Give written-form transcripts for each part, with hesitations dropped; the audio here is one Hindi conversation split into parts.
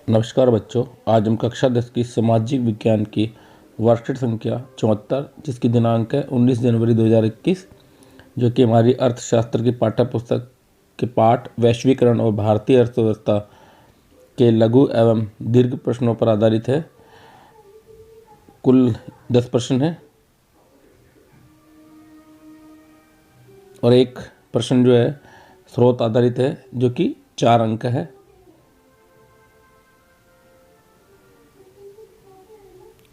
नमस्कार बच्चों, आज हम कक्षा 10 की सामाजिक विज्ञान की वर्कशीट संख्या 74 जिसकी दिनांक है 19 जनवरी 2021, जो कि हमारी अर्थशास्त्र की पाठ्य पुस्तक के पाठ वैश्वीकरण और भारतीय अर्थव्यवस्था के लघु एवं दीर्घ प्रश्नों पर आधारित है। कुल 10 प्रश्न हैं और एक प्रश्न जो है स्रोत आधारित है, जो कि 4 अंक है।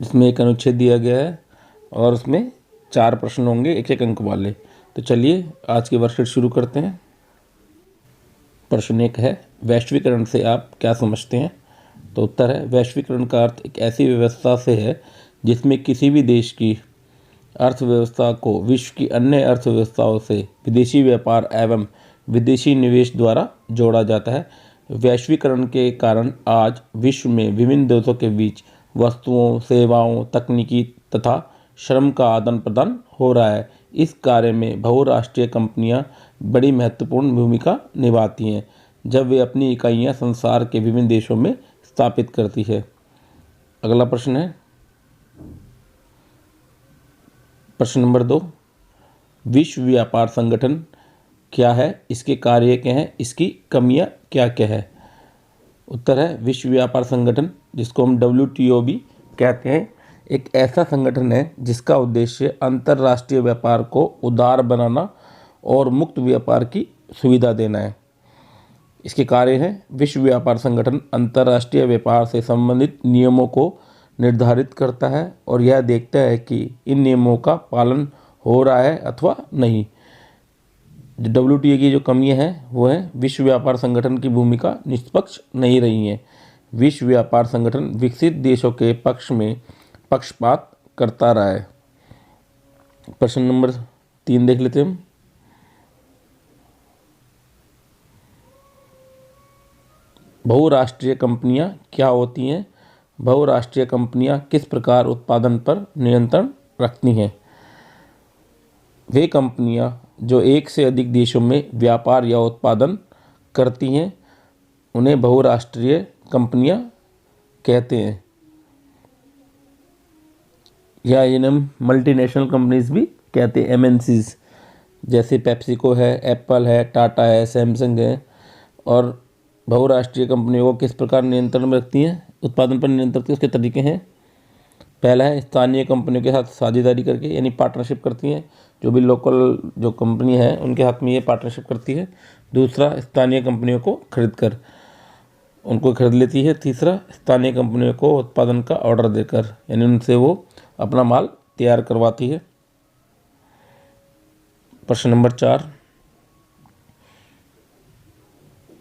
इसमें एक अनुच्छेद दिया गया है और उसमें 4 प्रश्न होंगे, एक एक अंक वाले। तो चलिए आज की वर्कशीट शुरू करते हैं। प्रश्न 1 है, वैश्वीकरण से आप क्या समझते हैं? तो उत्तर है, वैश्वीकरण का अर्थ एक ऐसी व्यवस्था से है जिसमें किसी भी देश की अर्थव्यवस्था को विश्व की अन्य अर्थव्यवस्थाओं से विदेशी व्यापार एवं विदेशी निवेश द्वारा जोड़ा जाता है। वैश्वीकरण के कारण आज विश्व में विभिन्न देशों के बीच वस्तुओं, सेवाओं, तकनीकी तथा श्रम का आदान प्रदान हो रहा है। इस कार्य में बहुराष्ट्रीय कंपनियां बड़ी महत्वपूर्ण भूमिका निभाती हैं, जब वे अपनी इकाइयां संसार के विभिन्न देशों में स्थापित करती है। अगला प्रश्न है प्रश्न नंबर 2, विश्व व्यापार संगठन क्या है, इसके कार्य क्या हैं, इसकी कमियां क्या क्या है? उत्तर है, विश्व व्यापार संगठन, जिसको हम WTO भी कहते हैं, एक ऐसा संगठन है जिसका उद्देश्य अंतर्राष्ट्रीय व्यापार को उदार बनाना और मुक्त व्यापार की सुविधा देना है। इसके कार्य हैं, विश्व व्यापार संगठन अंतर्राष्ट्रीय व्यापार से संबंधित नियमों को निर्धारित करता है और यह देखता है कि इन नियमों का पालन हो रहा है अथवा नहीं। WTO की जो कमियां हैं वो है, विश्व व्यापार संगठन की भूमिका निष्पक्ष नहीं रही है। विश्व व्यापार संगठन विकसित देशों के पक्ष में पक्षपात करता रहा है। प्रश्न नंबर 3 देख लेते हैं हम। बहुराष्ट्रीय कंपनियां क्या होती हैं? बहुराष्ट्रीय कंपनियां किस प्रकार उत्पादन पर नियंत्रण रखती हैं? वे कंपनियां जो एक से अधिक देशों में व्यापार या उत्पादन करती हैं, उन्हें बहुराष्ट्रीय कंपनियां कहते हैं, या इन्हें मल्टीनेशनल कंपनीज भी कहते हैं, MNCs, जैसे पेप्सिको है, एप्पल है, टाटा है, सैमसंग है। और बहुराष्ट्रीय कंपनियों को किस प्रकार नियंत्रण में रखती हैं, उत्पादन पर नियंत्रण रखती है? उसके तरीके हैं, पहला है स्थानीय कंपनियों के साथ साझेदारी करके, यानी पार्टनरशिप करती हैं। जो भी लोकल जो कंपनी है उनके हाथ में ये पार्टनरशिप करती है। दूसरा, स्थानीय कंपनियों को खरीद कर उनको खरीद लेती है। तीसरा, स्थानीय कंपनियों को उत्पादन का ऑर्डर देकर, यानी उनसे वो अपना माल तैयार करवाती है। प्रश्न नंबर 4,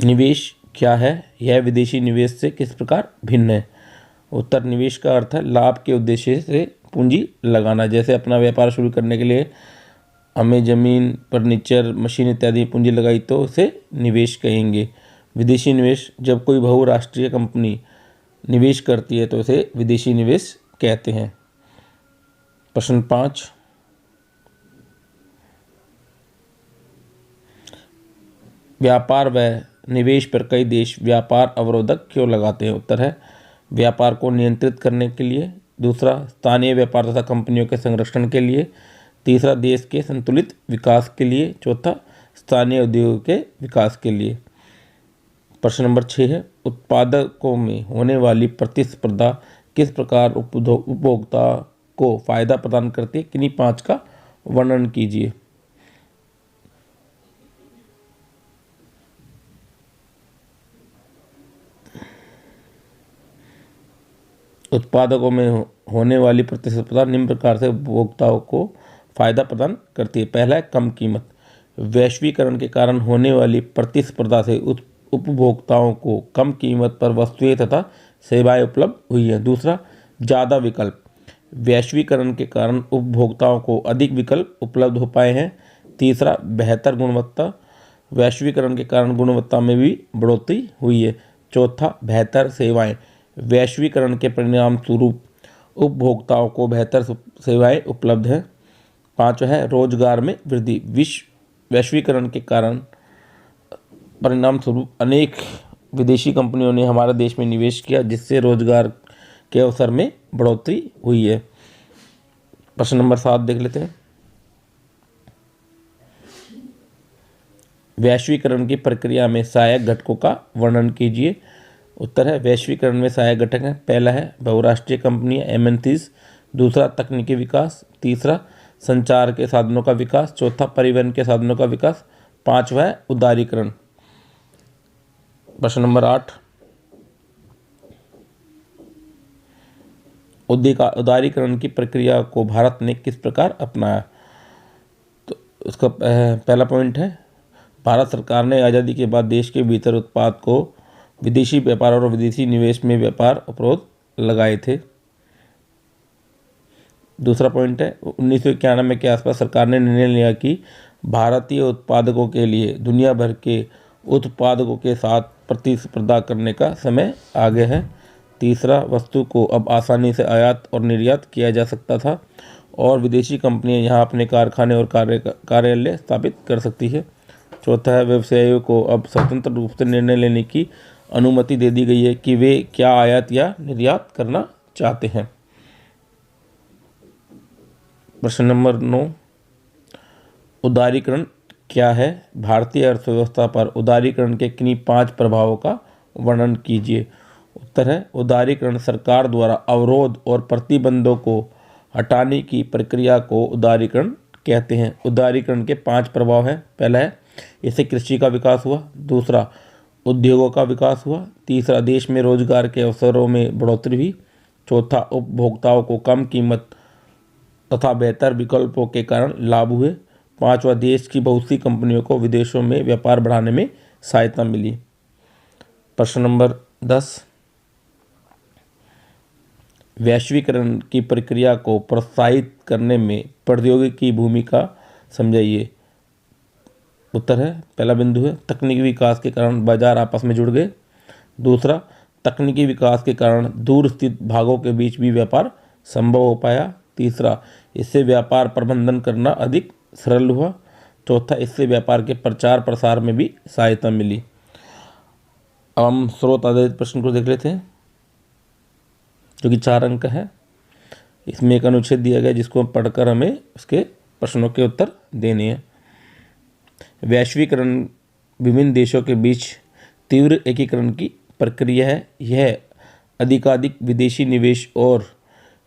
निवेश क्या है, यह विदेशी निवेश से किस प्रकार भिन्न है? उत्तर, निवेश का अर्थ है लाभ के उद्देश्य से पूंजी लगाना। जैसे अपना व्यापार शुरू करने के लिए हमें ज़मीन, फर्नीचर, मशीन इत्यादि पूंजी लगाई तो उसे निवेश कहेंगे। विदेशी निवेश, जब कोई बहुराष्ट्रीय कंपनी निवेश करती है तो उसे विदेशी निवेश कहते हैं। प्रश्न 5, व्यापार व निवेश पर कई देश व्यापार अवरोधक क्यों लगाते हैं? उत्तर है, व्यापार को नियंत्रित करने के लिए। दूसरा, स्थानीय व्यापार तथा कंपनियों के संरक्षण के लिए। तीसरा, देश के संतुलित विकास के लिए। चौथा, स्थानीय उद्योगों के विकास के लिए। प्रश्न नंबर 6 है, उत्पादकों में होने वाली प्रतिस्पर्धा किस प्रकार उपभोक्ता को फायदा प्रदान करती है? किन्हीं 5 का वर्णन कीजिए। उत्पादकों में होने वाली प्रतिस्पर्धा निम्न प्रकार से उपभोक्ताओं को फायदा प्रदान करती है। पहला है कम कीमत। वैश्वीकरण के कारण होने वाली प्रतिस्पर्धा से उपभोक्ताओं को कम कीमत पर वस्तुएं तथा सेवाएं उपलब्ध हुई हैं। दूसरा, ज़्यादा विकल्प। वैश्वीकरण के कारण उपभोक्ताओं को अधिक विकल्प उपलब्ध हो पाए हैं। तीसरा, बेहतर गुणवत्ता। वैश्वीकरण के कारण गुणवत्ता में भी बढ़ोतरी हुई है। चौथा, बेहतर सेवाएं। वैश्वीकरण के परिणाम स्वरूप उपभोक्ताओं को बेहतर सेवाएं उपलब्ध हैं। पाँचवा है रोजगार में वृद्धि। वैश्वीकरण के कारण परिणाम स्वरूप अनेक विदेशी कंपनियों ने हमारे देश में निवेश किया, जिससे रोजगार के अवसर में बढ़ोतरी हुई है। प्रश्न नंबर 7 देख लेते हैं। वैश्वीकरण की प्रक्रिया में सहायक घटकों का वर्णन कीजिए। उत्तर है, वैश्वीकरण में सहायक घटक हैं। पहला है बहुराष्ट्रीय कंपनियां MNCs, दूसरा तकनीकी विकास, तीसरा संचार के साधनों का विकास, चौथा परिवहन के साधनों का विकास, पांचवा है उदारीकरण। प्रश्न नंबर 8, उदारीकरण की प्रक्रिया को भारत ने किस प्रकार अपनाया। तो उसका पहला पॉइंट है, भारत सरकार ने आज़ादी के बाद देश के भीतर उत्पाद को विदेशी व्यापार और विदेशी निवेश में व्यापार अवरोध लगाए थे। दूसरा पॉइंट है, 1991 के आसपास सरकार ने निर्णय लिया कि भारतीय उत्पादकों के लिए दुनिया भर के उत्पादकों के साथ प्रतिस्पर्धा करने का समय आ गया है। तीसरा, वस्तु को अब आसानी से आयात और निर्यात किया जा सकता था और विदेशी कंपनियां यहां अपने कारखाने और कार्यालय स्थापित कर सकती है। चौथा है, व्यवसायियों को अब स्वतंत्र रूप से निर्णय लेने की अनुमति दे दी गई है कि वे क्या आयात या निर्यात करना चाहते हैं। प्रश्न नंबर 9, उदारीकरण क्या है। भारतीय अर्थव्यवस्था पर उदारीकरण के किन्हीं 5 प्रभावों का वर्णन कीजिए। उत्तर है, उदारीकरण सरकार द्वारा अवरोध और प्रतिबंधों को हटाने की प्रक्रिया को उदारीकरण कहते हैं। उदारीकरण के 5 प्रभाव हैं। पहला है, इससे कृषि का विकास हुआ। दूसरा, उद्योगों का विकास हुआ। तीसरा, देश में रोजगार के अवसरों में बढ़ोतरी हुई। चौथा, उपभोक्ताओं को कम कीमत तथा बेहतर विकल्पों के कारण लाभ हुए। पांचवा, देश की बहुत सी कंपनियों को विदेशों में व्यापार बढ़ाने में सहायता मिली। प्रश्न नंबर 10, वैश्वीकरण की प्रक्रिया को प्रोत्साहित करने में प्रौद्योगिकी की भूमिका समझाइए। उत्तर है, पहला बिंदु है, तकनीकी विकास के कारण बाजार आपस में जुड़ गए। दूसरा, तकनीकी विकास के कारण दूर स्थित भागों के बीच भी व्यापार संभव हो पाया। तीसरा, इससे व्यापार प्रबंधन करना अधिक सरल हुआ। चौथा, इससे व्यापार के प्रचार प्रसार में भी सहायता मिली। अब हम स्रोत आधारित प्रश्न को देख लेते हैं, जो कि 4 अंक है। इसमें एक अनुच्छेद दिया गया जिसको पढ़कर हमें उसके प्रश्नों के उत्तर देने हैं। वैश्वीकरण विभिन्न देशों के बीच तीव्र एकीकरण की प्रक्रिया है। यह अधिकाधिक विदेशी निवेश और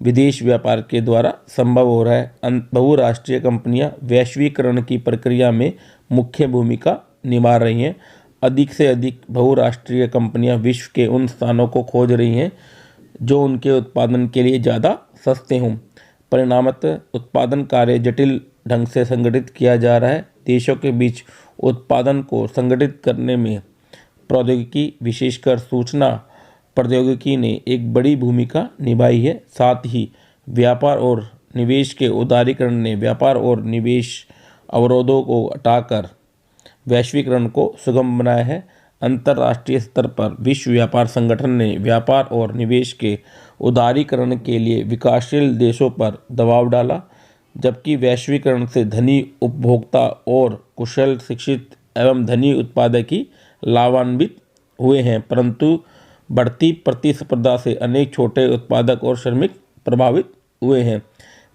विदेश व्यापार के द्वारा संभव हो रहा है। बहुराष्ट्रीय कंपनियां वैश्वीकरण की प्रक्रिया में मुख्य भूमिका निभा रही हैं। अधिक से अधिक बहुराष्ट्रीय कंपनियां विश्व के उन स्थानों को खोज रही हैं जो उनके उत्पादन के लिए ज़्यादा सस्ते हों। परिणामतः उत्पादन कार्य जटिल ढंग से संगठित किया जा रहा है। देशों के बीच उत्पादन को संगठित करने में प्रौद्योगिकी, विशेषकर सूचना प्रौद्योगिकी ने एक बड़ी भूमिका निभाई है। साथ ही व्यापार और निवेश के उदारीकरण ने व्यापार और निवेश अवरोधों को हटाकर वैश्वीकरण को सुगम बनाया है। अंतर्राष्ट्रीय स्तर पर विश्व व्यापार संगठन ने व्यापार और निवेश के उदारीकरण के लिए विकासशील देशों पर दबाव डाला, जबकि वैश्वीकरण से धनी उपभोक्ता और कुशल, शिक्षित एवं धनी उत्पादक ही लाभान्वित हुए हैं, परंतु बढ़ती प्रतिस्पर्धा से अनेक छोटे उत्पादक और श्रमिक प्रभावित हुए हैं।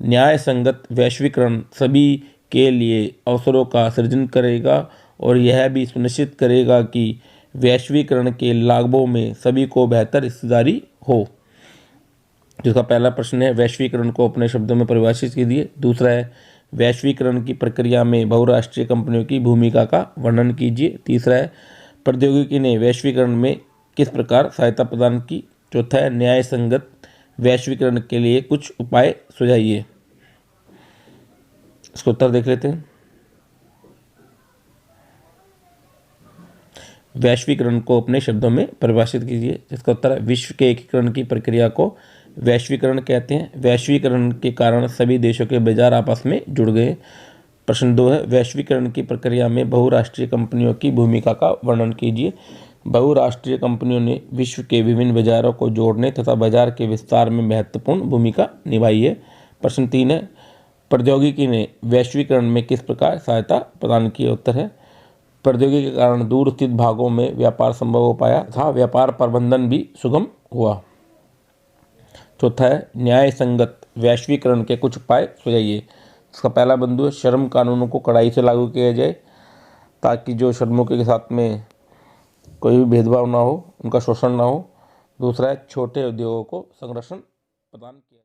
न्याय संगत वैश्वीकरण सभी के लिए अवसरों का सृजन करेगा और यह भी सुनिश्चित करेगा कि वैश्वीकरण के लाभों में सभी को बेहतर हिस्सेदारी हो। जिसका पहला प्रश्न है, वैश्वीकरण को अपने शब्दों में परिभाषित कीजिए। दूसरा है, वैश्वीकरण की प्रक्रिया में बहुराष्ट्रीय कंपनियों की भूमिका का वर्णन कीजिए। तीसरा है, प्रौद्योगिकी ने वैश्वीकरण में किस प्रकार सहायता प्रदान की। चौथा है, न्याय संगत वैश्वीकरण के लिए कुछ उपाय सुझाइए। इसको उत्तर देख लेते हैं। वैश्वीकरण को अपने शब्दों में परिभाषित कीजिए। इसका उत्तर है, विश्व के एकीकरण की प्रक्रिया को वैश्वीकरण कहते हैं। वैश्वीकरण के कारण सभी देशों के बाजार आपस में जुड़ गए। प्रश्न 2 है, वैश्वीकरण की प्रक्रिया में बहुराष्ट्रीय कंपनियों की भूमिका का वर्णन कीजिए। बहुराष्ट्रीय कंपनियों ने विश्व के विभिन्न बाजारों को जोड़ने तथा बाजार के विस्तार में महत्वपूर्ण भूमिका निभाई है। प्रश्न 3 है, प्रौद्योगिकी ने वैश्वीकरण में किस प्रकार सहायता प्रदान की। उत्तर है, प्रौद्योगिकी के कारण दूर स्थित भागों में व्यापार संभव हो पाया तथा व्यापार प्रबंधन भी सुगम हुआ। चौथा है न्याय संगत वैश्वीकरण के कुछ उपाय सुझाइए। इसका पहला बिंदु है श्रम कानूनों को कड़ाई से लागू किया जाए ताकि जो श्रमिकों के साथ में कोई भी भेदभाव ना हो, उनका शोषण ना हो। दूसरा है छोटे उद्योगों को संरक्षण प्रदान किया।